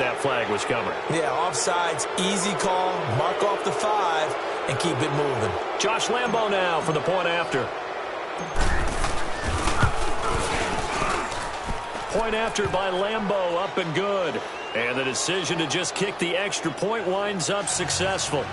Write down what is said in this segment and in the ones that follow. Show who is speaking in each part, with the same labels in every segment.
Speaker 1: that flag was coming.
Speaker 2: Yeah, offsides, easy call, mark off the 5, and keep it moving.
Speaker 1: Josh Lambo now for the point after. Point after by Lambo, up and good. And the decision to just kick the extra point winds up successful.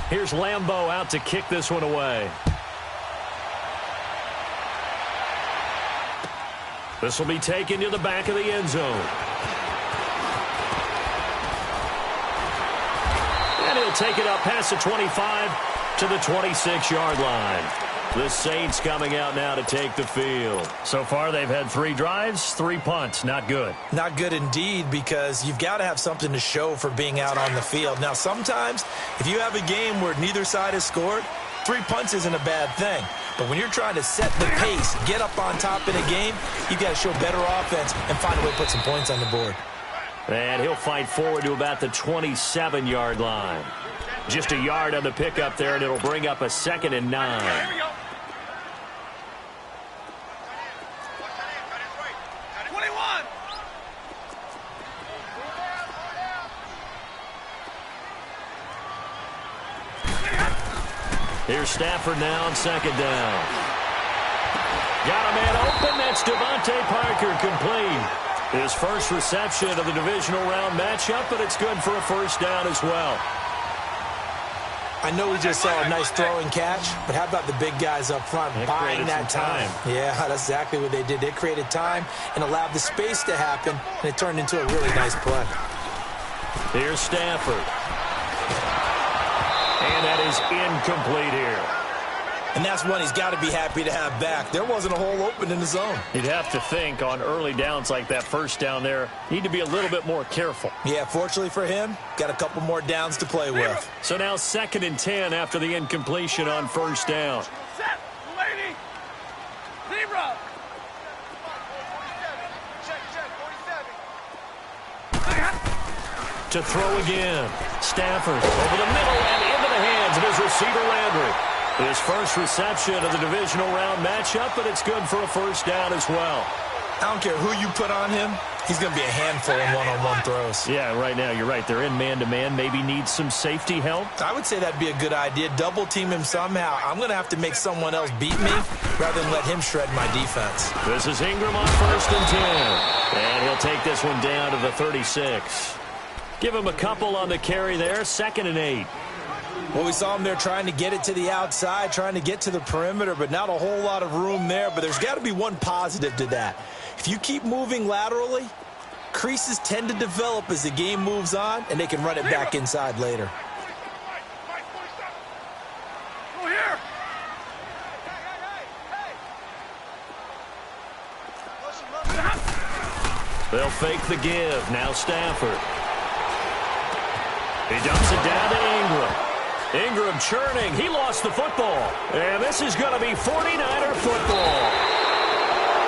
Speaker 1: Here's Lambo out to kick this one away. This will be taken to the back of the end zone. And he'll take it up past the 25 to the 26-yard line. The Saints coming out now to take the field. So far, they've had 3 drives, 3 punts. Not good.
Speaker 2: Not good indeed, because you've got to have something to show for being out on the field. Now, sometimes, if you have a game where neither side has scored, 3 punts isn't a bad thing. But when you're trying to set the pace, get up on top in a game, you've got to show better offense and find a way to put some points on the board.
Speaker 1: And he'll fight forward to about the 27-yard line. Just a yard on the pickup there, and it'll bring up a 2nd and 9. Here's Stafford now on 2nd down. Got a man open. That's Devontae Parker, complete. His first reception of the divisional round matchup, but it's good for a 1st down as well.
Speaker 2: I know we just saw a nice throwing catch, but how about the big guys up front buying that time? Yeah, that's exactly what they did. They created time and allowed the space to happen, and it turned into a really nice play.
Speaker 1: Here's Stafford. And that is incomplete here.
Speaker 2: And that's one he's got to be happy to have back. There wasn't a hole open in the zone.
Speaker 1: You'd have to think on early downs like that 1st down there, need to be a little bit more careful.
Speaker 2: Yeah, fortunately for him, got a couple more downs to play with.
Speaker 1: So now 2nd and 10 after the incompletion on 1st down.
Speaker 3: Set, lady. Zebra.
Speaker 1: To throw again. Stafford over the middle and into the hands of his receiver Landry. His first reception of the divisional round matchup, but it's good for a 1st down as well.
Speaker 2: I don't care who you put on him. He's going to be a handful in one-on-one throws.
Speaker 1: Yeah, right now, you're right. They're in man-to-man. Maybe needs some safety help.
Speaker 2: I would say that'd be a good idea. Double team him somehow. I'm going to have to make someone else beat me rather than let him shred my defense.
Speaker 1: This is Ingram on 1st and 10. And he'll take this one down to the 36. Give him a couple on the carry there. 2nd and 8.
Speaker 2: Well, we saw him there trying to get it to the outside, trying to get to the perimeter, but not a whole lot of room there. But there's got to be one positive to that. If you keep moving laterally, creases tend to develop as the game moves on, and they can run it back inside later.
Speaker 1: They'll fake the give. Now Stafford. He dumps it down to Ingram. Ingram churning. He lost the football. And this is going to be 49er football.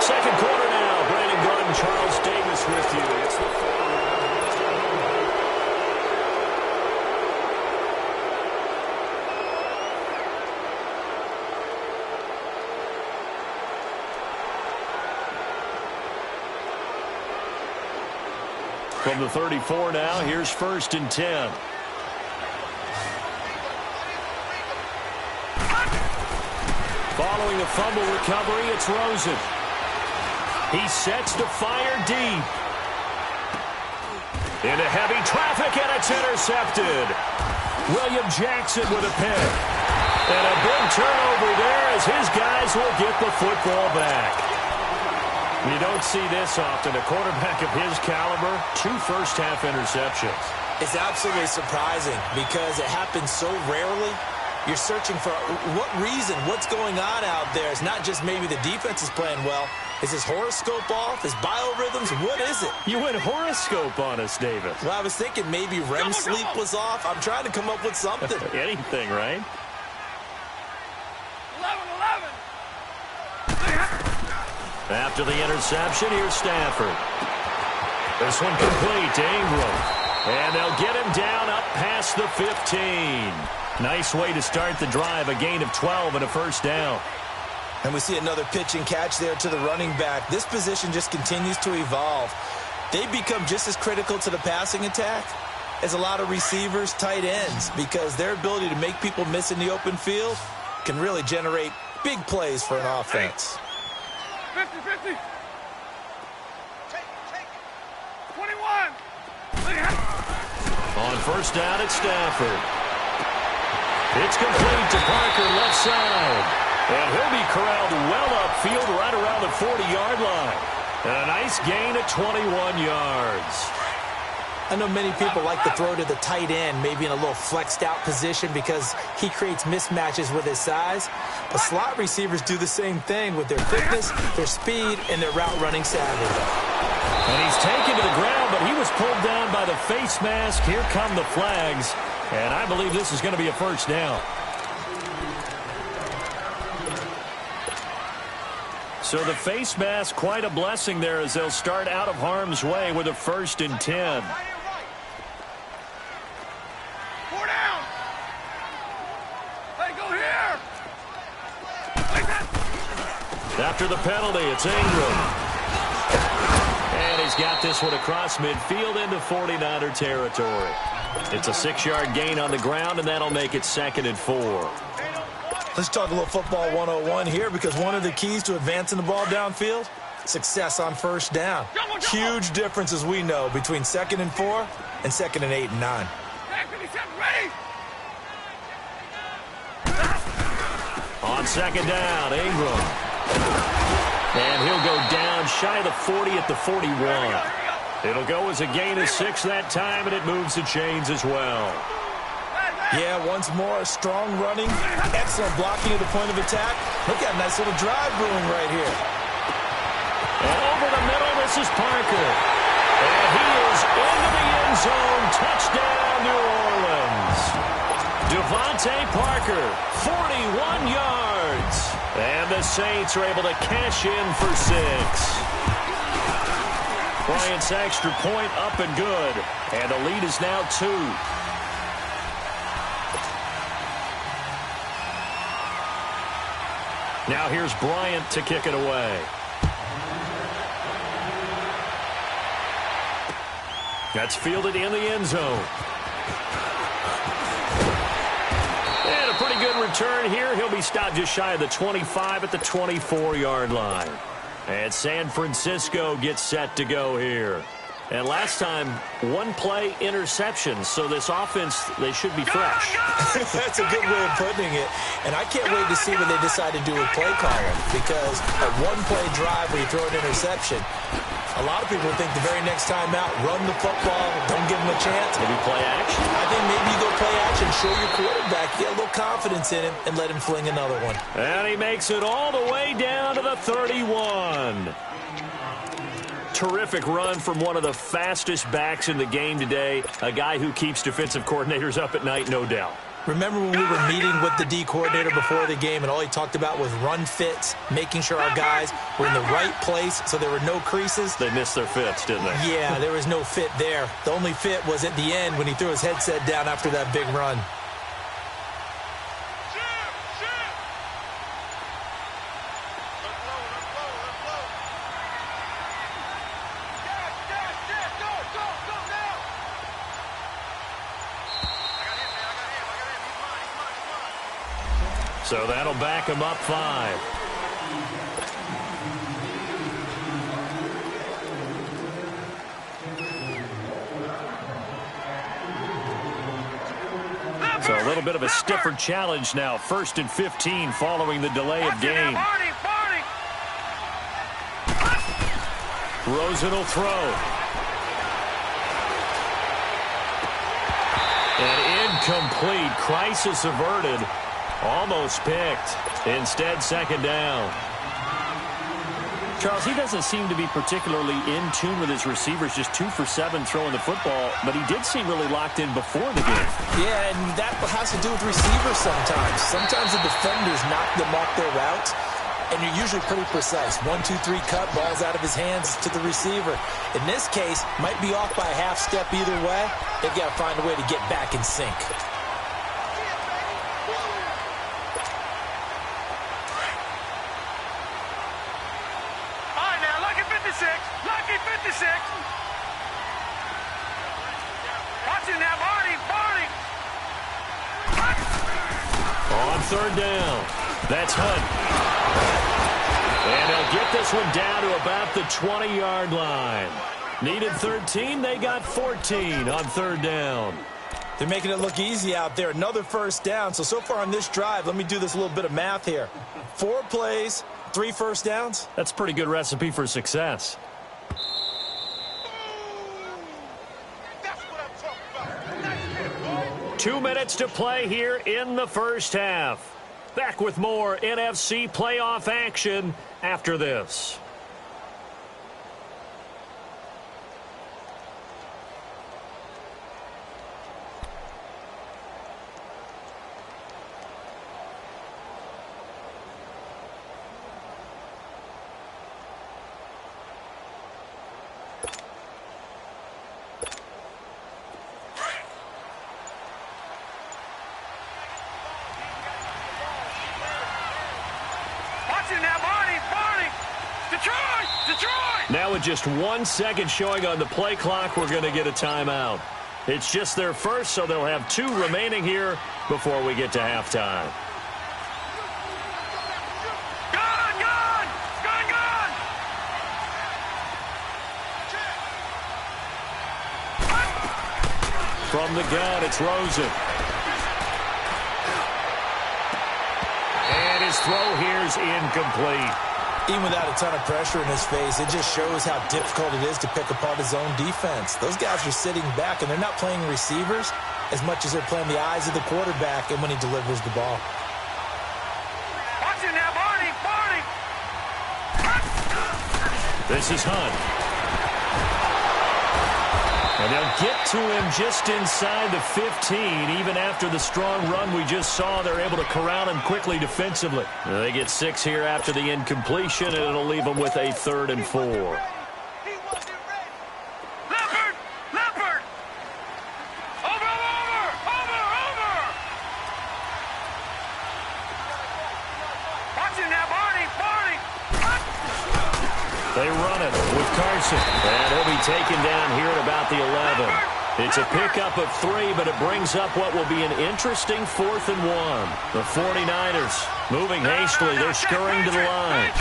Speaker 1: 2nd quarter now. Brandon Gordon, Charles Davis with you. It's the From the 34 now, here's 1st and 10. Following a fumble recovery, it's Rosen. He sets to fire deep. Into heavy traffic, and it's intercepted. William Jackson with a pick. And a big turnover there as his guys will get the football back. You don't see this often. A quarterback of his caliber, 2 first-half interceptions.
Speaker 2: It's absolutely surprising because it happens so rarely. You're searching for what reason, what's going on out there. It's not just maybe the defense is playing well. Is his horoscope off? His biorhythms? What is it?
Speaker 1: You went horoscope on us, David.
Speaker 2: Well, I was thinking maybe REM sleep was off. I'm trying to come up with something.
Speaker 1: Anything, right? After the interception, here's Stafford. This one complete to Ingram. And they'll get him down up past the 15. Nice way to start the drive, a gain of 12 and a first down.
Speaker 2: And we see another pitch and catch there to the running back. This position just continues to evolve. They become just as critical to the passing attack as a lot of receivers, tight ends, because their ability to make people miss in the open field can really generate big plays for an offense.
Speaker 3: 50-50. Take 21.
Speaker 1: On first down, it's Stafford. It's complete to Parker, left side. And he'll be corralled well upfield right around the 40-yard line. And a nice gain of 21 yards.
Speaker 2: I know many people like to throw to the tight end, maybe in a little flexed out position because he creates mismatches with his size. But slot receivers do the same thing with their quickness, their speed, and their route running savvy.
Speaker 1: And he's taken to the ground, but he was pulled down by the face mask. Here come the flags. And I believe this is going to be a first down. So the face mask, quite a blessing there as they'll start out of harm's way with a 1st and 10.
Speaker 3: 4 down. Hey, go here.
Speaker 1: After the penalty, it's Ingram. And he's got this one across midfield into 49er territory. It's a 6-yard gain on the ground, and that'll make it 2nd and 4.
Speaker 2: Let's talk a little football 101 here, because one of the keys to advancing the ball downfield, success on first down. Huge difference, as we know, between 2nd and 4 and 2nd and 8 and 9.
Speaker 3: Ready.
Speaker 1: On 2nd down, Ingram. And he'll go down shy of the 40 at the 41. It'll go as a gain of 6 that time, and it moves the chains as well.
Speaker 2: Yeah, once more, strong running, excellent blocking at the point of attack. Look at a nice little drive brewing right here.
Speaker 1: And over the middle, this is Parker. And he is into the end zone. Touchdown, New Orleans. Devontae Parker, 41 yards. And the Saints are able to cash in for 6. Bryant's extra point up and good. And the lead is now 2. Now here's Bryant to kick it away. That's fielded in the end zone. And a pretty good return here. He'll be stopped just shy of the 25 at the 24-yard line. And San Francisco gets set to go here. And last time, 1-play interception. So this offense, they should be fresh.
Speaker 2: That's a good way of putting it. And I can't wait to see what they decide to do with play calling. Because a 1-play drive where you throw an interception, a lot of people think the very next time out, run the football, don't give them a chance.
Speaker 1: Maybe play action?
Speaker 2: I think maybe you go play action, show your quarterback, get a little confidence in him, and let him fling another one.
Speaker 1: And he makes it all the way down to the 31. Terrific run from one of the fastest backs in the game today. A guy who keeps defensive coordinators up at night, no doubt.
Speaker 2: Remember when we were meeting with the D coordinator before the game and all he talked about was run fits, making sure our guys were in the right place so there were no creases?
Speaker 1: They missed their fits, didn't they?
Speaker 2: Yeah, there was no fit there. The only fit was at the end when he threw his headset down after that big run.
Speaker 1: So that'll back him up 5. So a little bit of a stiffer challenge now. 1st and 15 following the delay of game. Rosen will throw. And incomplete. Crisis averted. Almost picked. Instead, 2nd down. Charles, he doesn't seem to be particularly in tune with his receivers, just 2 for 7 throwing the football, but he did seem really locked in before the game.
Speaker 2: Yeah, and that has to do with receivers sometimes. Sometimes the defenders knock them off their routes, and you're usually pretty precise. 1, 2, 3 cut, ball's out of his hands to the receiver. In this case, might be off by a half step either way. They've got to find a way to get back in sync.
Speaker 3: Lucky 56. Watch it now, Barney.
Speaker 1: On 3rd down, that's Hunt. And they'll get this one down to about the 20-yard line. Needed 13, they got 14 on 3rd down.
Speaker 2: They're making it look easy out there. Another first down. So far on this drive, let me do this little bit of math here. 4 plays, 3 first downs.
Speaker 1: That's a pretty good recipe for success.
Speaker 3: That's what I'm talking about. Nice hit,
Speaker 1: 2 minutes to play here in the first half. Back with more NFC playoff action after this. Now with just 1 second showing on the play clock, we're going to get a timeout. It's just their first, so they'll have 2 remaining here before we get to halftime. From the gun, it's Rosen. And his throw here's incomplete.
Speaker 2: Even without a ton of pressure in his face, it just shows how difficult it is to pick apart his own defense. Those guys are sitting back, and they're not playing receivers as much as they're playing the eyes of the quarterback and when he delivers the ball.
Speaker 3: Watch it now, Barney.
Speaker 1: This is Hunt. And they'll get to him just inside the 15. Even after the strong run we just saw, they're able to corral him quickly defensively. They get 6 here after the incompletion, and it'll leave them with a 3rd and 4.
Speaker 3: Leopard! Over! Watch it now, Barney!
Speaker 1: They run it with Carson. And he'll be taken down here at about the 11. It's a pickup of 3, but it brings up what will be an interesting 4th and 1. The 49ers moving hastily. They're scurrying to the line.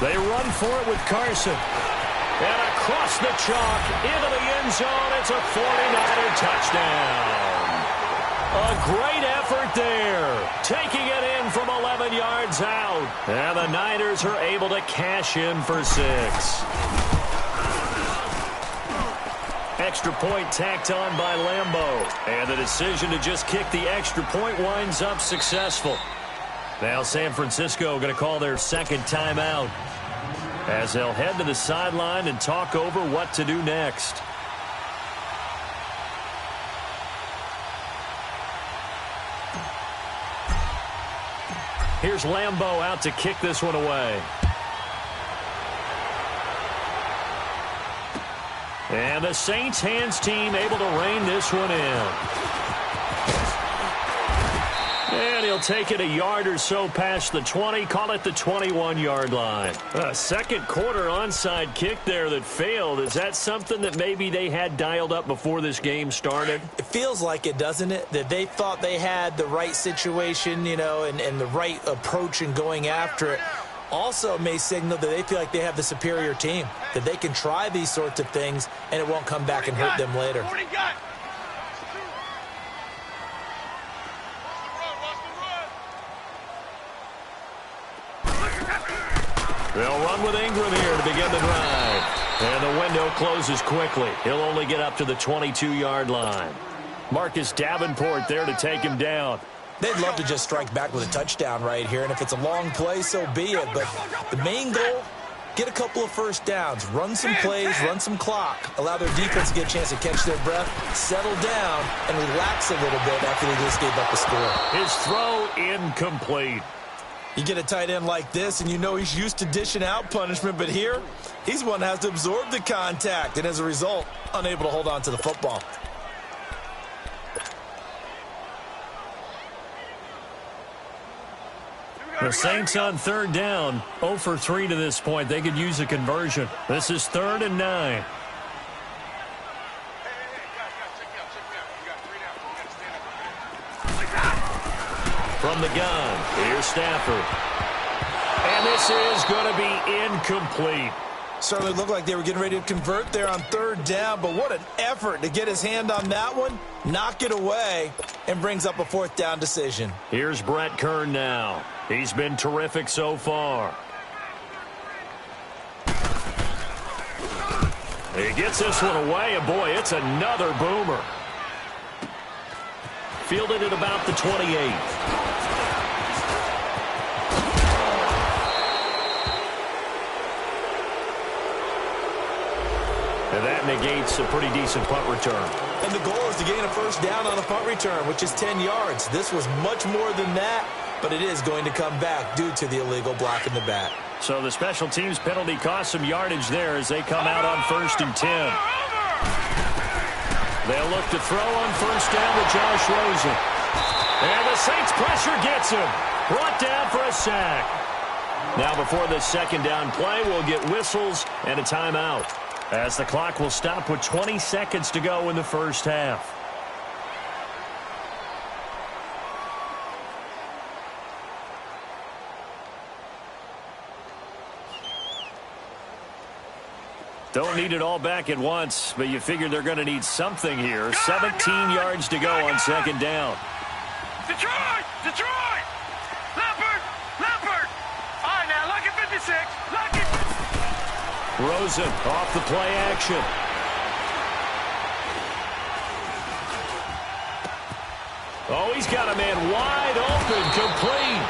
Speaker 1: They run for it with Carson. And across the chalk into the end zone. It's a 49er touchdown. A great effort there, taking it in from 11 yards out. And the Niners are able to cash in for 6. Extra point tacked on by Lambeau. And the decision to just kick the extra point winds up successful. Now San Francisco going to call their 2nd timeout as they'll head to the sideline and talk over what to do next. Here's Lambeau out to kick this one away. And the Saints hands team able to rein this one in. And he'll take it a yard or so past the 20, call it the 21-yard line. A second quarter onside kick there that failed. Is that something that maybe they had dialed up before this game started?
Speaker 2: It feels like it, doesn't it? That they thought they had the right situation, you know, and the right approach in going after it. Also may signal that they feel like they have the superior team, that they can try these sorts of things and it won't come back and hurt them later.
Speaker 1: They'll run with Ingram here to begin the drive. And the window closes quickly. He'll only get up to the 22-yard line. Marcus Davenport there to take him down.
Speaker 2: They'd love to just strike back with a touchdown right here, and if it's a long play, so be it. But the main goal, get a couple of first downs, run some plays, run some clock, allow their defense to get a chance to catch their breath, settle down, and relax a little bit after they just gave up a score.
Speaker 1: His throw incomplete.
Speaker 2: You get a tight end like this, and you know he's used to dishing out punishment, but here, he's one that has to absorb the contact, and as a result, unable to hold on to the football.
Speaker 1: The Saints on third down, 0 for 3 to this point. They could use a conversion. This is 3rd and 9. From the gun, here's Stafford. And this is going to be incomplete.
Speaker 2: Certainly looked like they were getting ready to convert there on third down, but what an effort to get his hand on that one, knock it away, and brings up a 4th down decision.
Speaker 1: Here's Brett Kern now. He's been terrific so far. He gets this one away, and boy, it's another boomer. Fielded at about the 28. And that negates a pretty decent punt return.
Speaker 2: And the goal is to gain a first down on a punt return, which is 10 yards. This was much more than that, but it is going to come back due to the illegal block in the back.
Speaker 1: So the special teams penalty cost some yardage there as they come out on 1st and 10. They'll look to throw on 1st down to Josh Rosen. And the Saints pressure gets him. Brought down for a sack. Now before the 2nd down play, we'll get whistles and a timeout, as the clock will stop with 20 seconds to go in the first half. Don't need it all back at once, but you figure they're going to need something here. 17 yards to go on 2nd down.
Speaker 3: Detroit! Detroit! Leopard! Leopard! All right, now, look at 56. Look at...
Speaker 1: Rosen off the play action. Oh, he's got a man wide open, complete.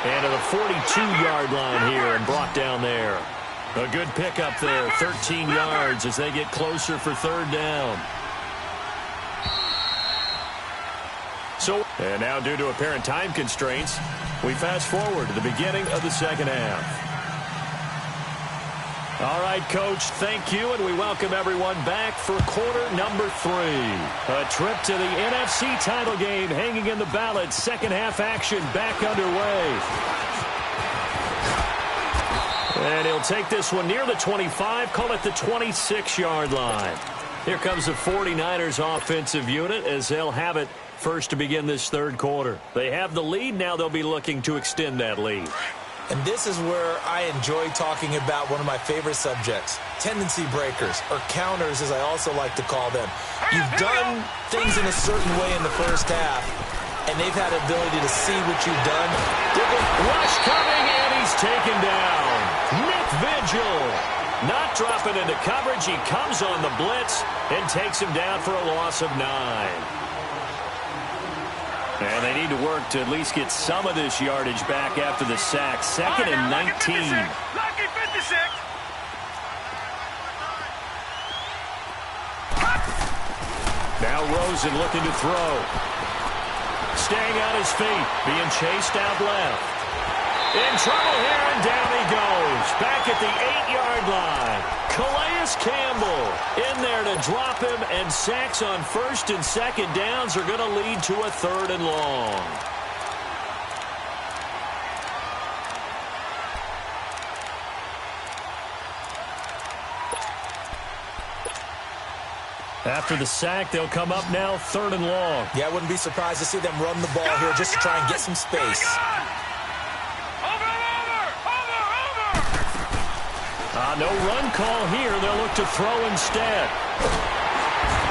Speaker 1: And to the 42-yard line here and brought down there. A good pickup there, 13 yards as they get closer for 3rd down. And now due to apparent time constraints, we fast forward to the beginning of the 2nd half. All right, Coach, thank you, and we welcome everyone back for quarter number 3. A trip to the NFC title game hanging in the balance. 2nd half action back underway. And he'll take this one near the 25, call it the 26-yard line. Here comes the 49ers offensive unit as they'll have it first to begin this 3rd quarter. They have the lead. Now they'll be looking to extend that lead.
Speaker 2: And this is where I enjoy talking about one of my favorite subjects, tendency breakers, or counters as I also like to call them. You've done things in a certain way in the first half, and they've had the ability to see what you've done.
Speaker 1: Rush coming, and he's taken down. Nick Vigil not dropping into coverage. He comes on the blitz and takes him down for a loss of 9. And they need to work to at least get some of this yardage back after the sack. 2nd and 19.
Speaker 3: Lucky 56.
Speaker 1: Now Rosen looking to throw. Staying on his feet, being chased out left. In trouble here, and down he goes. Back at the 8-yard line. Calais Campbell in there to drop him, and sacks on 1st and 2nd downs are going to lead to a 3rd and long. After the sack, they'll come up now 3rd and long.
Speaker 2: Yeah, I wouldn't be surprised to see them run the ball here just to try and get some space.
Speaker 1: No run call here. They'll look to throw instead.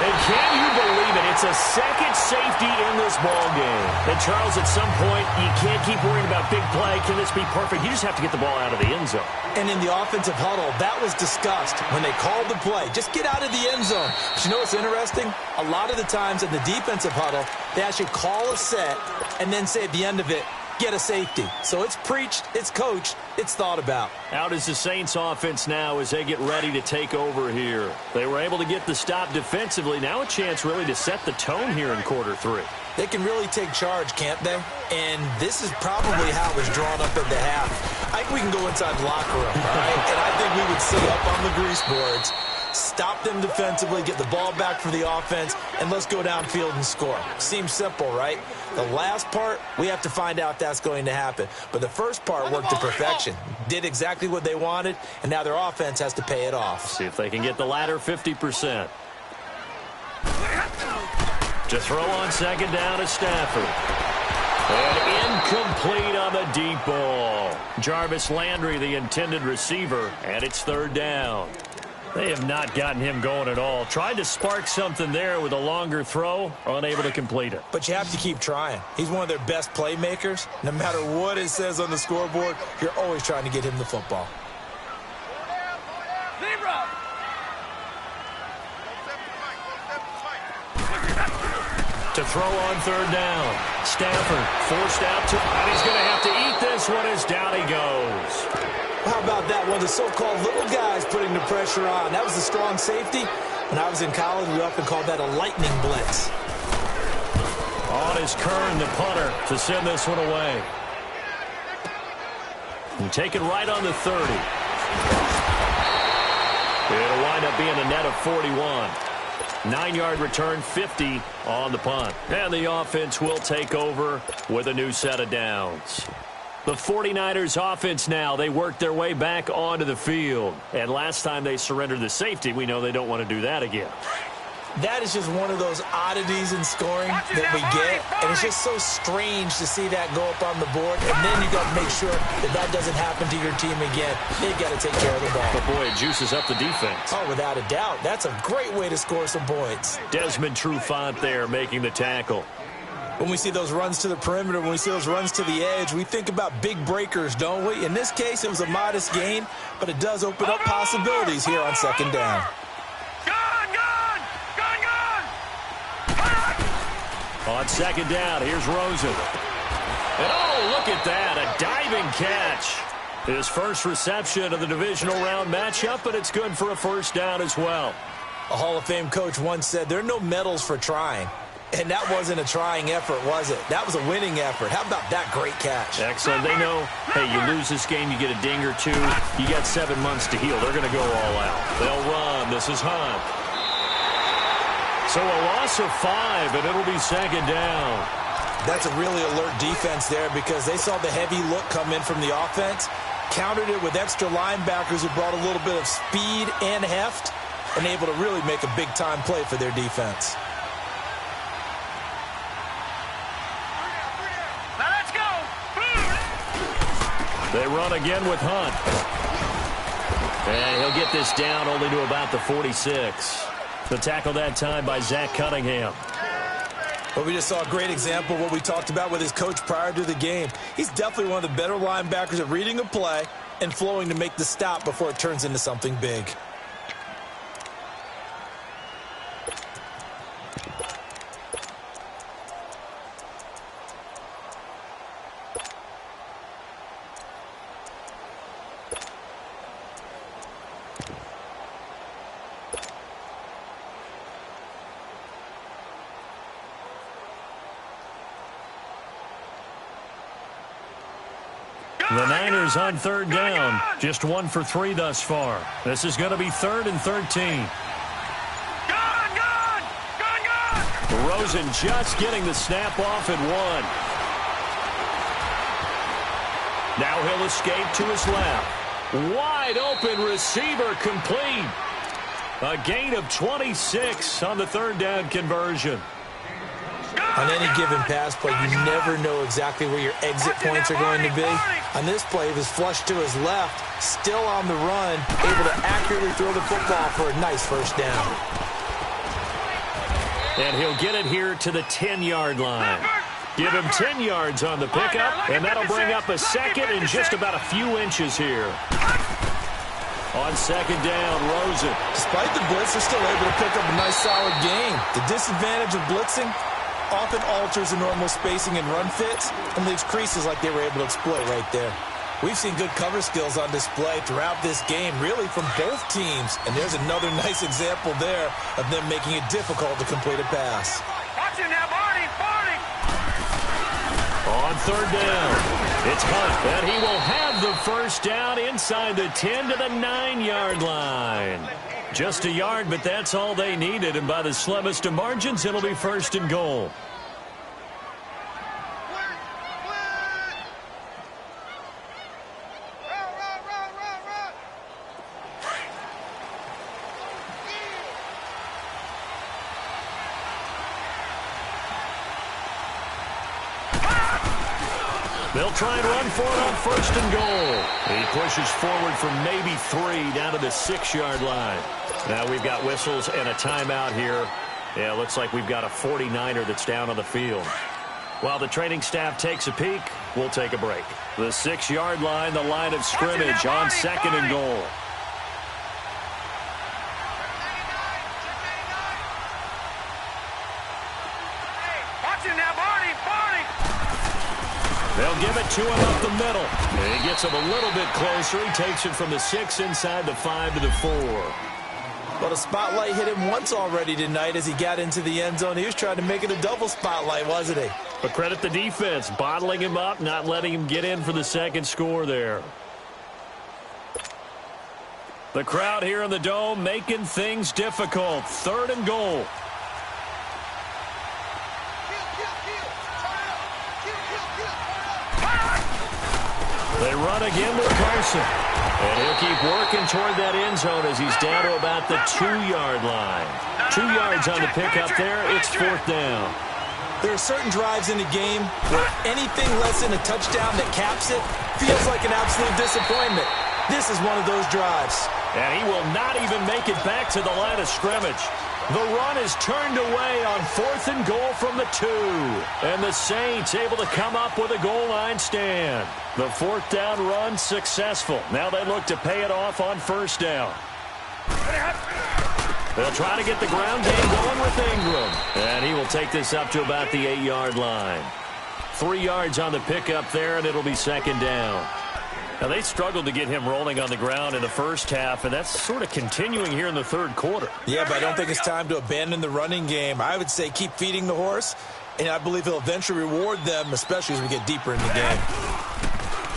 Speaker 1: And can you believe it? It's a second safety in this ball game. And, Charles, at some point, you can't keep worrying about big play. Can this be perfect? You just have to get the ball out of the end zone.
Speaker 2: And in the offensive huddle, that was discussed when they called the play. Just get out of the end zone. But you know what's interesting? A lot of the times in the defensive huddle, they actually call a set and then say at the end of it, get a safety. So it's preached, it's coached, it's thought about.
Speaker 1: Out is the Saints offense now as they get ready to take over here. They were able to get the stop defensively. Now a chance really to set the tone here in quarter three.
Speaker 2: They can really take charge, can't they? And this is probably how it was drawn up at the half. I think we can go inside the locker room, all right? And I think we would sit up on the grease boards, stop them defensively, get the ball back for the offense, and let's go downfield and score. Seems simple, right? The last part, we have to find out if that's going to happen. But the first part worked to perfection. Did exactly what they wanted, and now their offense has to pay it off.
Speaker 1: See if they can get the latter 50%. To throw on second down is Stafford. And incomplete on the deep ball. Jarvis Landry, the intended receiver, and it's third down. They have not gotten him going at all. Tried to spark something there with a longer throw, unable to complete it.
Speaker 2: But you have to keep trying. He's one of their best playmakers. No matter what it says on the scoreboard, you're always trying to get him the football.
Speaker 1: To throw on third down. Stafford forced out to, and he's going to have to eat this one as down he goes.
Speaker 2: How about that one? The so-called little guys putting the pressure on. That was a strong safety. When I was in college, we often called that a lightning blitz.
Speaker 1: On is Kern, the punter, to send this one away. And take it right on the 30. It'll wind up being a net of 41. 9-yard return, 50 on the punt. And the offense will take over with a new set of downs. The 49ers offense now, they work their way back onto the field. And last time they surrendered the safety, we know they don't want to do that again.
Speaker 2: That is just one of those oddities in scoring that we get. And it's just so strange to see that go up on the board. And then you got to make sure that that doesn't happen to your team again. They've got to take care of the ball.
Speaker 1: But boy, it juices up the defense.
Speaker 2: Oh, without a doubt. That's a great way to score some points.
Speaker 1: Desmond Trufant there making the tackle.
Speaker 2: When we see those runs to the perimeter, when we see those runs to the edge, we think about big breakers, don't we? In this case, it was a modest gain, but it does open up possibilities here on second down.
Speaker 1: On second down, here's Rosen. And oh, look at that, a diving catch. His first reception of the divisional round matchup, but it's good for a first down as well.
Speaker 2: A Hall of Fame coach once said, there are no medals for trying. And that wasn't a trying effort, was it? That was a winning effort. How about that great catch?
Speaker 1: Excellent. They know, hey, you lose this game, you get a ding or two. You got 7 months to heal. They're going to go all out. They'll run. This is Hunt. So a loss of 5, and it'll be second down.
Speaker 2: That's a really alert defense there because they saw the heavy look come in from the offense, countered it with extra linebackers who brought a little bit of speed and heft, and able to really make a big-time play for their defense.
Speaker 3: Now let's go.
Speaker 1: They run again with Hunt. And he'll get this down only to about the 46. The tackle that time by Zach Cunningham.
Speaker 2: Well, we just saw a great example of what we talked about with his coach prior to the game. He's definitely one of the better linebackers at reading a play and flowing to make the stop before it turns into something big.
Speaker 1: The Niners on third down. Just 1 for 3 thus far. This is going to be 3rd and 13. Rosen just getting the snap off at 1. Now he'll escape to his left. Wide open receiver complete. A gain of 26 on the third down conversion.
Speaker 2: On any given pass play, you never know exactly where your exit points are going to be. On this play, it was flushed to his left, still on the run, able to accurately throw the football for a nice first down.
Speaker 1: And he'll get it here to the 10-yard line. Give him 10 yards on the pickup, and that'll bring up a second and just about a few inches here. On second down, Rosen.
Speaker 2: Despite the blitz, they're still able to pick up a nice solid gain. The disadvantage of blitzing often alters the normal spacing and run fits and leaves creases like they were able to exploit right there. We've seen good cover skills on display throughout this game, really from both teams. And there's another nice example there of them making it difficult to complete a pass.
Speaker 3: Watch him now, Barney!
Speaker 1: On third down, it's Hunt, and he will have the first down inside the 10 to the 9-yard line. Just a yard, but that's all they needed, and by the slimmest of margins, it'll be first and goal. They'll try and run for it on first and goal. He pushes forward for maybe 3 down to the 6-yard line. Now we've got whistles and a timeout here. Yeah, looks like we've got a 49er that's down on the field. While the training staff takes a peek, we'll take a break. The 6-yard line, the line of scrimmage on second and goal. They'll give it to him up the middle. And he gets him a little bit closer. He takes it from the 6 inside the 5 to the 4.
Speaker 2: Well, the spotlight hit him once already tonight as he got into the end zone. He was trying to make it a double spotlight, wasn't he?
Speaker 1: But credit the defense, bottling him up, not letting him get in for the second score there. The crowd here in the Dome making things difficult. Third and goal. They run again with Carson. And he'll keep working toward that end zone as he's down to about the 2-yard line. 2 yards on the pickup there. It's fourth down.
Speaker 2: There are certain drives in the game where anything less than a touchdown that caps it feels like an absolute disappointment. This is one of those drives.
Speaker 1: And he will not even make it back to the line of scrimmage. The run is turned away on fourth and goal from the 2. And the Saints able to come up with a goal line stand. The fourth down run successful. Now they look to pay it off on first down. They'll try to get the ground game going with Ingram. And he will take this up to about the 8-yard line. 3 yards on the pickup there, and it'll be second down. Now, they struggled to get him rolling on the ground in the first half, and that's sort of continuing here in the third quarter.
Speaker 2: Yeah, but I don't think it's time to abandon the running game. I would say keep feeding the horse, and I believe he'll eventually reward them, especially as we get deeper in the game.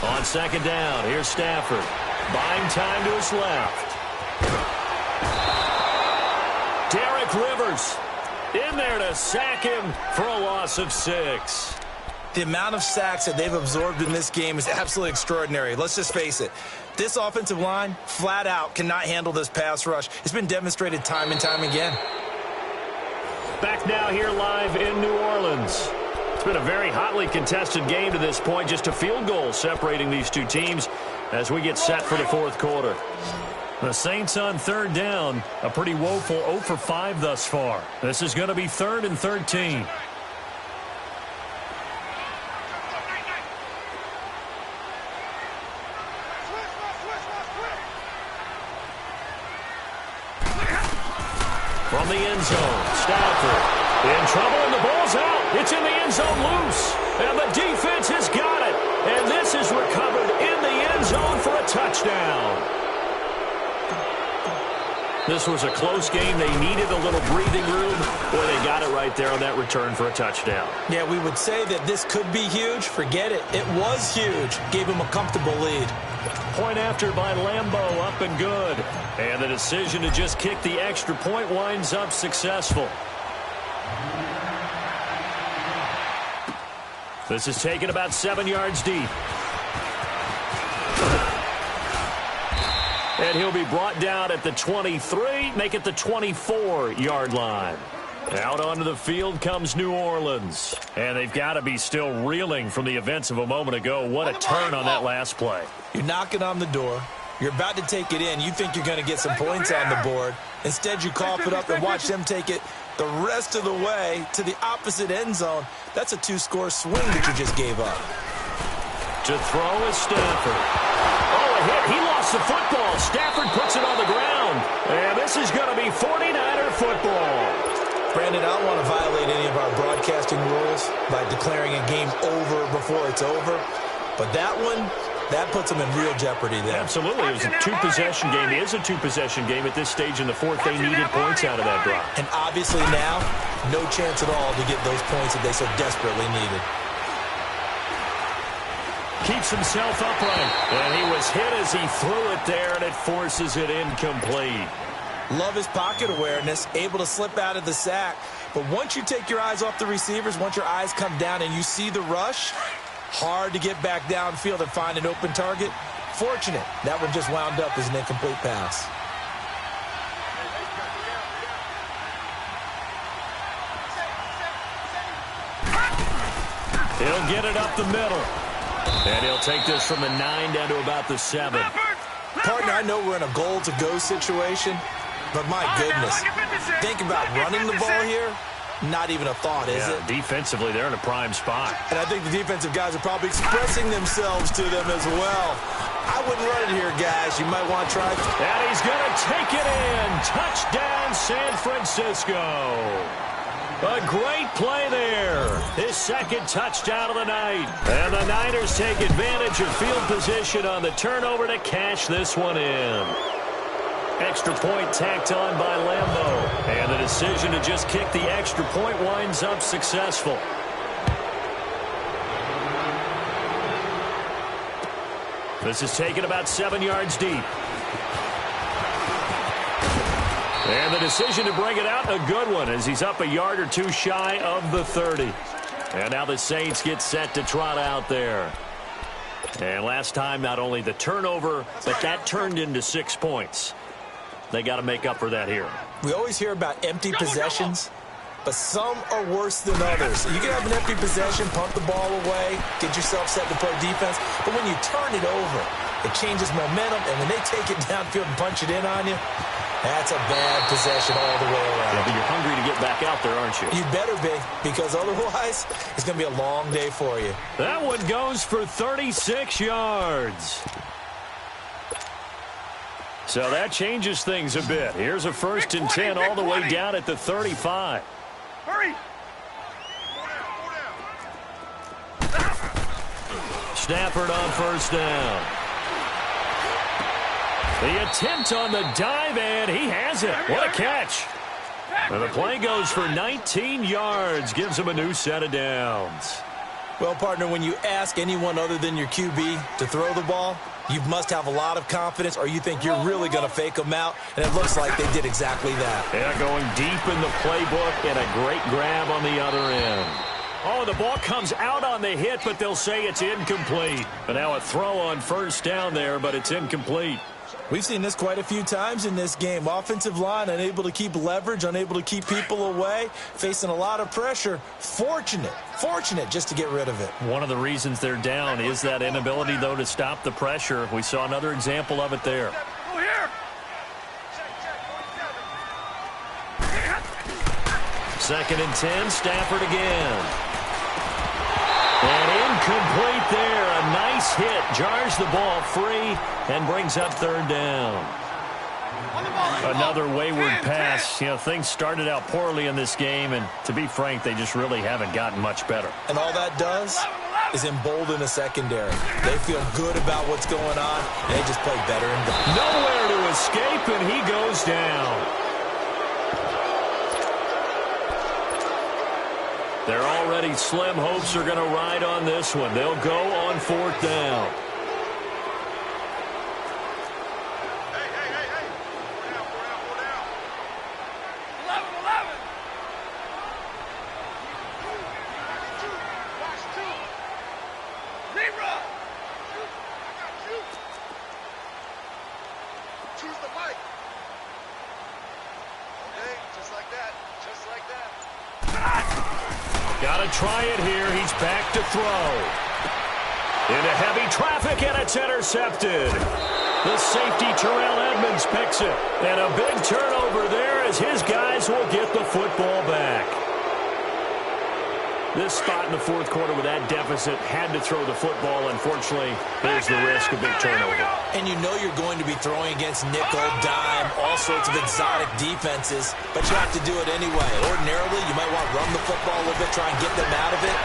Speaker 1: On second down, here's Stafford. Buying time to his left. Derek Rivers in there to sack him for a loss of 6.
Speaker 2: The amount of sacks that they've absorbed in this game is absolutely extraordinary. Let's just face it. This offensive line, flat out, cannot handle this pass rush. It's been demonstrated time and time again.
Speaker 1: Back now here live in New Orleans. It's been a very hotly contested game to this point. Just a field goal separating these two teams as we get set for the fourth quarter. The Saints on third down, a pretty woeful 0 for 5 thus far. This is going to be 3rd and 13. From the end zone, Stafford in trouble, and the ball's out. It's in the end zone loose, and the defense has got it. And this is recovered in the end zone for a touchdown. This was a close game. They needed a little breathing room, or they got it right there on that return for a touchdown.
Speaker 2: Yeah, we would say that this could be huge. Forget it. It was huge. Gave him a comfortable lead.
Speaker 1: Point after by Lambeau, up and good. And the decision to just kick the extra point winds up successful. This is taken about 7 yards deep. And he'll be brought down at the 23, make it the 24-yard line. Out onto the field comes New Orleans. And they've got to be still reeling from the events of a moment ago. What a turn on that last play.
Speaker 2: You're knocking on the door. You're about to take it in. You think you're going to get some points on the board. Instead, you cough it up and watch them take it the rest of the way to the opposite end zone. That's a 2-score swing that you just gave up.
Speaker 1: To throw is Stafford. Oh, a hit. He lost the football. Stafford puts it on the ground. And this is going to be 49er football.
Speaker 2: Brandon, I don't want to violate any of our broadcasting rules by declaring a game over before it's over. But that one, that puts them in real jeopardy there.
Speaker 1: Absolutely. It was a two-possession game. It is a two-possession game at this stage in the fourth. They needed points out of that drive.
Speaker 2: And obviously now, no chance at all to get those points that they so desperately needed.
Speaker 1: Keeps himself upright. And he was hit as he threw it there, and it forces it incomplete.
Speaker 2: Love his pocket awareness, able to slip out of the sack. But once you take your eyes off the receivers, once your eyes come down and you see the rush, hard to get back downfield and find an open target. Fortunate, that one just wound up as an incomplete pass.
Speaker 1: He'll get it up the middle. And he'll take this from the 9 down to about the 7.
Speaker 2: Partner, I know we're in a goal-to-go situation, but my goodness, think about running the ball here. Not even a thought, is it?
Speaker 1: Defensively, they're in a prime spot.
Speaker 2: And I think the defensive guys are probably expressing themselves to them as well. I wouldn't run it here, guys. You might want to try.
Speaker 1: And he's going to take it in. Touchdown, San Francisco. A great play there. His second touchdown of the night. And the Niners take advantage of field position on the turnover to cash this one in. Extra point tacked on by Lambeau. And the decision to just kick the extra point winds up successful. This is taken about 7 yards deep. And the decision to bring it out, a good one, as he's up a yard or two shy of the 30. And now the Saints get set to trot out there. And last time, not only the turnover, but that turned into 6 points. They got to make up for that here.
Speaker 2: We always hear about empty possessions, but some are worse than others. You can have an empty possession, pump the ball away, get yourself set to play defense, but when you turn it over, it changes momentum, and when they take it downfield and punch it in on you, that's a bad possession all the way around.
Speaker 1: Yeah, but you're hungry to get back out there, aren't you?
Speaker 2: You better be, because otherwise, it's going to be a long day for you.
Speaker 1: That one goes for 36 yards. So that changes things a bit. Here's a 1st and 10 all the way down at the 35.
Speaker 3: Hurry!
Speaker 1: Stafford on 1st down. The attempt on the dive, and he has it. What a catch. And the play goes for 19 yards, gives him a new set of downs.
Speaker 2: Well, partner, when you ask anyone other than your QB to throw the ball, you must have a lot of confidence, or you think you're really going to fake them out, and it looks like they did exactly that.
Speaker 1: Yeah, going deep in the playbook, and a great grab on the other end. Oh, the ball comes out on the hit, but they'll say it's incomplete. But now a throw on 1st down there, but it's incomplete.
Speaker 2: We've seen this quite a few times in this game. Offensive line unable to keep leverage, unable to keep people away, facing a lot of pressure. Fortunate just to get rid of it.
Speaker 1: One of the reasons they're down is that inability, though, to stop the pressure. We saw another example of it there.
Speaker 3: Go here!
Speaker 1: 2nd and 10, Stafford again. And incomplete there. A nice hit. Jars the ball free and brings up 3rd down. Another wayward pass. You know, things started out poorly in this game, and to be frank, they just really haven't gotten much better.
Speaker 2: And all that does is embolden a secondary. They feel good about what's going on, and they just play better and better.
Speaker 1: Nowhere to escape, and he goes down. Their already slim hopes are going to ride on this one. They'll go on 4th down. Got to try it here. He's back to throw. Into heavy traffic, and it's intercepted. The safety, Terrell Edmonds, picks it. And a big turnover there as his guys will get the football back. This spot in the fourth quarter with that deficit had to throw the football. Unfortunately, there's the risk of big turnover.
Speaker 2: And you know you're going to be throwing against nickel, dime, all sorts of exotic defenses, but you have to do it anyway. Ordinarily, you might want to run the football a little bit, try and get them out of it.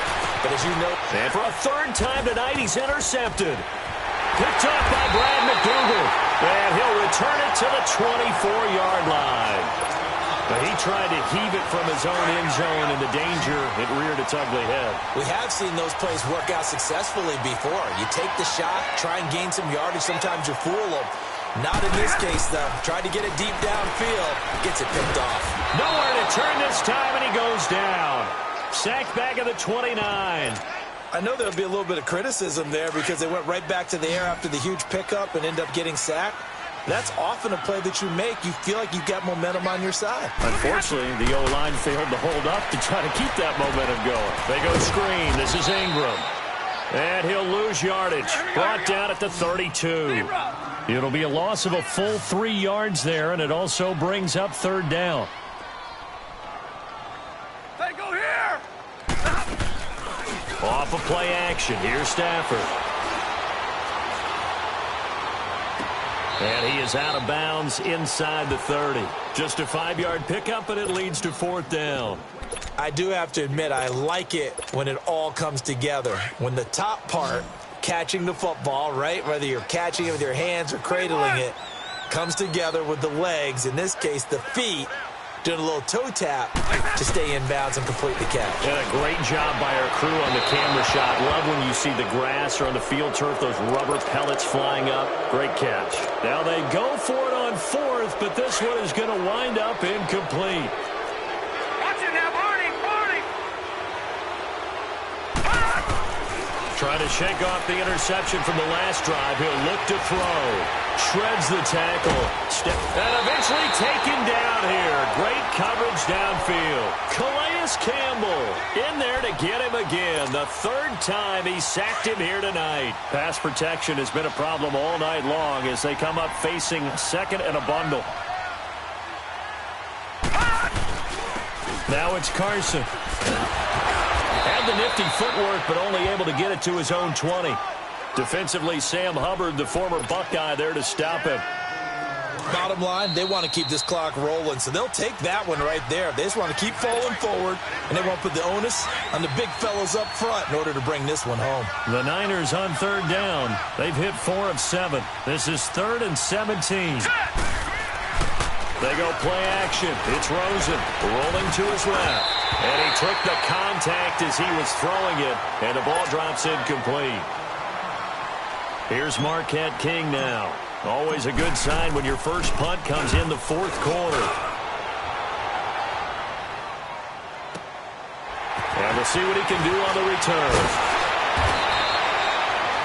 Speaker 2: But as you know...
Speaker 1: And for a third time tonight, he's intercepted. Picked off by Brad McDougal. And he'll return it to the 24-yard line. But he tried to heave it from his own end zone, and the danger, it reared its ugly head.
Speaker 2: We have seen those plays work out successfully before. You take the shot, try and gain some yardage. Sometimes you fool them. Not in this case, though. Tried to get it deep downfield. Gets it picked off.
Speaker 1: Nowhere to turn this time, and he goes down. Sacked back at the 29.
Speaker 2: I know there'll be a little bit of criticism there because they went right back to the air after the huge pickup and end up getting sacked. That's often a play that you make. You feel like you've got momentum on your side.
Speaker 1: Unfortunately, the O-line failed to hold up to try to keep that momentum going. They go screen. This is Ingram. And he'll lose yardage. Brought down at the 32. It'll be a loss of a full 3 yards there, and it also brings up third down.
Speaker 3: They go here.
Speaker 1: Off of play action. Here's Stafford. And he is out of bounds inside the 30. Just a 5-yard pickup, and it leads to fourth down.
Speaker 2: I do have to admit, I like it when it all comes together. When the top part, catching the football, right, whether you're catching it with your hands or cradling it, comes together with the legs, in this case the feet, doing a little toe tap to stay in bounds and complete the catch.
Speaker 1: And a great job by our crew on the camera shot. Love when you see the grass or on the field turf, those rubber pellets flying up. Great catch. Now they go for it on fourth, but this one is going to wind up incomplete.
Speaker 3: Watch it now, Barney.
Speaker 1: Trying to shake off the interception from the last drive. He'll look to throw. Shreds the tackle. And eventually taken down here. Great coverage downfield. Calais Campbell in there to get him again. The third time he sacked him here tonight. Pass protection has been a problem all night long as they come up facing second and a bundle. Now it's Carson. Had the nifty footwork, but only able to get it to his own 20. Defensively, Sam Hubbard, the former Buckeye, there to stop him.
Speaker 2: Bottom line, they want to keep this clock rolling, so they'll take that one right there. They just want to keep falling forward, and they want to put the onus on the big fellows up front in order to bring this one home.
Speaker 1: The Niners on third down. They've hit 4 of 7. This is 3rd and 17. They go play action. It's Rosen rolling to his left. And he took the contact as he was throwing it, and the ball drops incomplete. Here's Marquette King now. Always a good sign when your first punt comes in the fourth quarter. And we'll see what he can do on the return.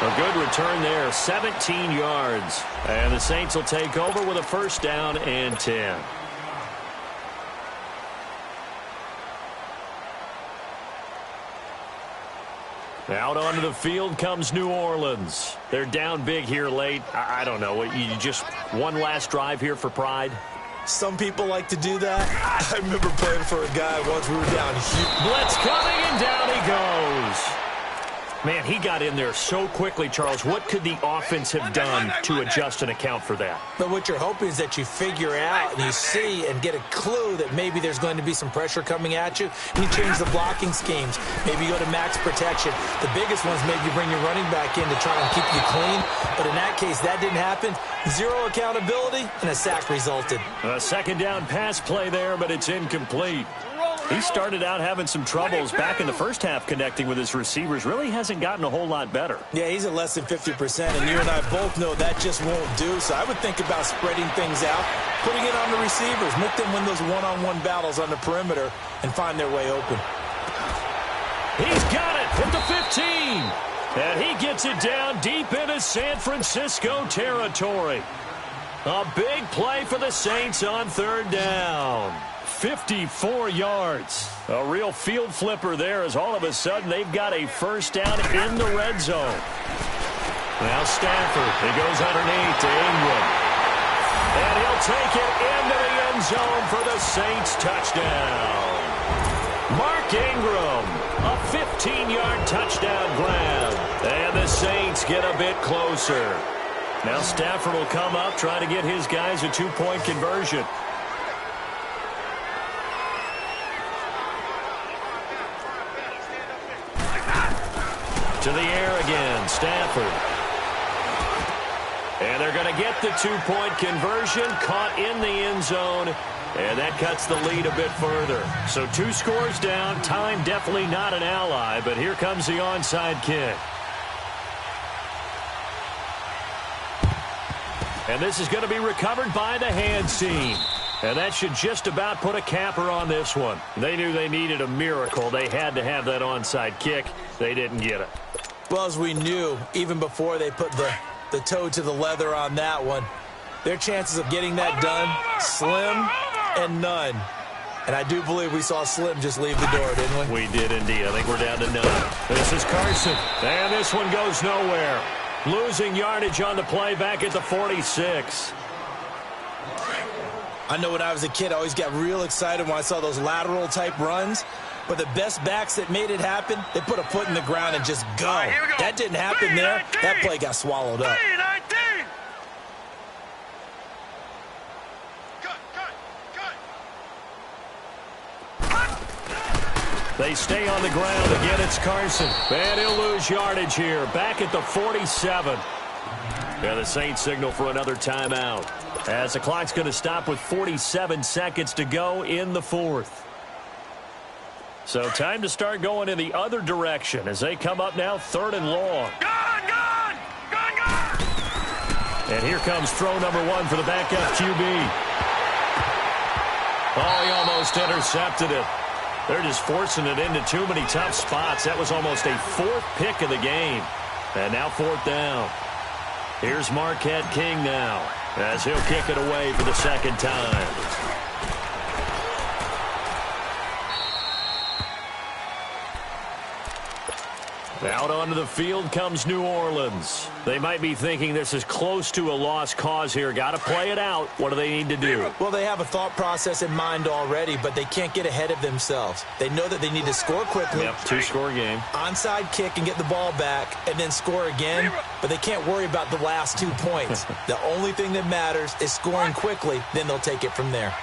Speaker 1: A good return there, 17 yards. And the Saints will take over with a first down and 10. Out onto the field comes New Orleans. They're down big here late. I don't know. You just one last drive here for pride?
Speaker 2: Some people like to do that. I remember playing for a guy once. We were down huge.
Speaker 1: Blitz coming, and down he goes. Man, he got in there so quickly, Charles. What could the offense have done to adjust and account for that?
Speaker 2: But what you're hoping is that you figure out and you see and get a clue that maybe there's going to be some pressure coming at you, and you change the blocking schemes. Maybe you go to max protection. The biggest one's maybe you bring your running back in to try and keep you clean. But in that case, that didn't happen. Zero accountability, and a sack resulted.
Speaker 1: A second down pass play there, but it's incomplete. He started out having some troubles back in the first half connecting with his receivers. Really hasn't gotten a whole lot better.
Speaker 2: Yeah, he's at less than 50%, and you and I both know that just won't do. So I would think about spreading things out, putting it on the receivers, make them win those one-on-one battles on the perimeter and find their way open.
Speaker 1: He's got it at the 15. And he gets it down deep into San Francisco territory. A big play for the Saints on third down. 54 yards. A real field flipper there as all of a sudden they've got a first down in the red zone. Now Stafford, he goes underneath to Ingram. And he'll take it into the end zone for the Saints touchdown. Mark Ingram, a 15-yard touchdown grab. And the Saints get a bit closer. Now Stafford will come up, try to get his guys a two-point conversion. To the air again, Stafford. And they're going to get the two-point conversion, caught in the end zone, and that cuts the lead a bit further. So 2 scores down, time definitely not an ally, but here comes the onside kick. And this is going to be recovered by the hands team. And that should just about put a capper on this one. They knew they needed a miracle. They had to have that onside kick. They didn't get it.
Speaker 2: Well, as we knew, even before they put the toe to the leather on that one, their chances of getting that done, slim and none. And I do believe we saw Slim just leave the door, didn't we?
Speaker 1: We did indeed. I think we're down to none. This is Carson. And this one goes nowhere. Losing yardage on the play back at the 46.
Speaker 2: I know when I was a kid, I always got real excited when I saw those lateral-type runs. But the best backs that made it happen, they put a foot in the ground and just go. That didn't happen there. That play got swallowed up.
Speaker 1: They stay on the ground. Again, it's Carson. And he'll lose yardage here. Back at the 47. Yeah, the Saints signal for another timeout, as the clock's going to stop with 47 seconds to go in the fourth. So time to start going in the other direction as they come up now 3rd and long.
Speaker 3: Gone!
Speaker 1: And here comes throw number 1 for the backup QB. Oh, he almost intercepted it. They're just forcing it into too many tough spots. That was almost a 4th pick of the game. And now 4th down. Here's Marquette King now, as he'll kick it away for the 2nd time. Out onto the field comes New Orleans. They might be thinking this is close to a lost cause here. Got to play it out. What do they need to do?
Speaker 2: Well, they have a thought process in mind already, but they can't get ahead of themselves. They know that they need to score quickly.
Speaker 1: Yep, 2-score game.
Speaker 2: Onside kick and get the ball back and then score again, but they can't worry about the last 2 points. The only thing that matters is scoring quickly, then they'll take it from there.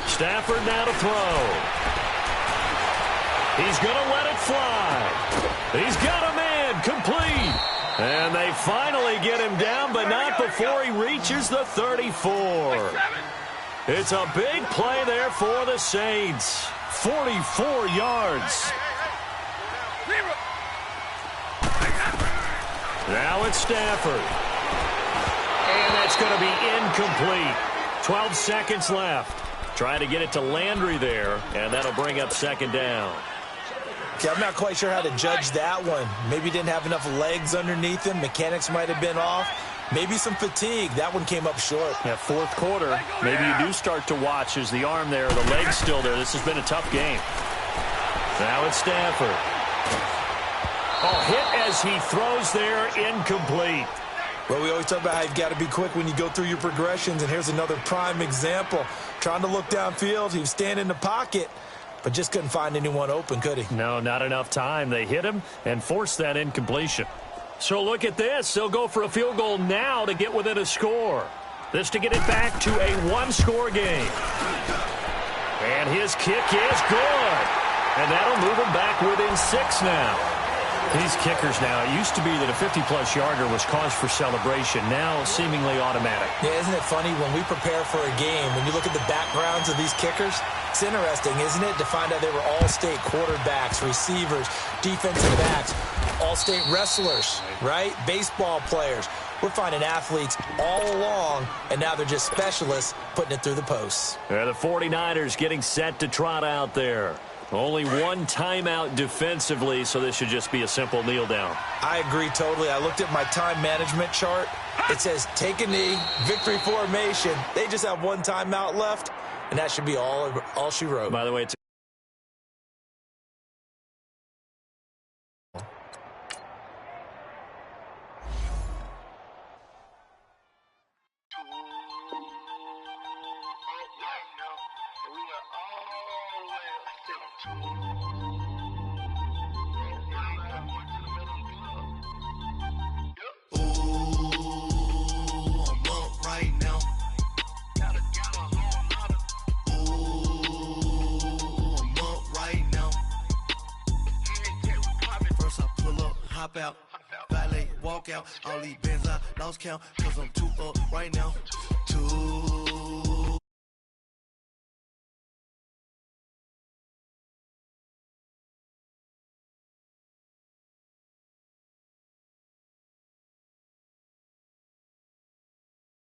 Speaker 1: Stafford now to throw. He's going to let it fly. He's got a man complete. And they finally get him down, but not before he reaches the 34. It's a big play there for the Saints. 44 yards. Now it's Stafford. And that's going to be incomplete. 12 seconds left. Trying to get it to Landry there, and that'll bring up 2nd down.
Speaker 2: Okay, I'm not quite sure how to judge that one. Maybe he didn't have enough legs underneath him. Mechanics might have been off. Maybe some fatigue. That one came up short.
Speaker 1: Yeah, 4th quarter. Maybe you do start to watch as the arm there, the leg's still there. This has been a tough game. Now it's Stafford. Oh, hit as he throws there, incomplete.
Speaker 2: Well, we always talk about how you've got to be quick when you go through your progressions, and here's another prime example. Trying to look downfield, he was standing in the pocket, but just couldn't find anyone open, could he?
Speaker 1: No, not enough time. They hit him and forced that incompletion. So look at this. They'll go for a field goal now to get within a score. This to get it back to a 1-score game. And his kick is good. And that'll move him back within 6 now. These kickers now, it used to be that a 50-plus yarder was cause for celebration. Now, seemingly automatic.
Speaker 2: Yeah, isn't it funny when we prepare for a game, when you look at the backgrounds of these kickers, it's interesting, isn't it, to find out they were all-state quarterbacks, receivers, defensive backs, all-state wrestlers, right? Baseball players. We're finding athletes all along, and now they're just specialists putting it through the posts.
Speaker 1: Yeah, the 49ers getting set to trot out there. Only 1 timeout defensively, so this should just be a simple kneel down.
Speaker 2: I agree totally. I looked at my time management chart. It says take a knee, victory formation. They just have 1 timeout left, and that should be all she wrote.
Speaker 1: By the way, it's
Speaker 4: Hop out, valet, walk out. All these bands I lost count, cause I'm too up right now. Too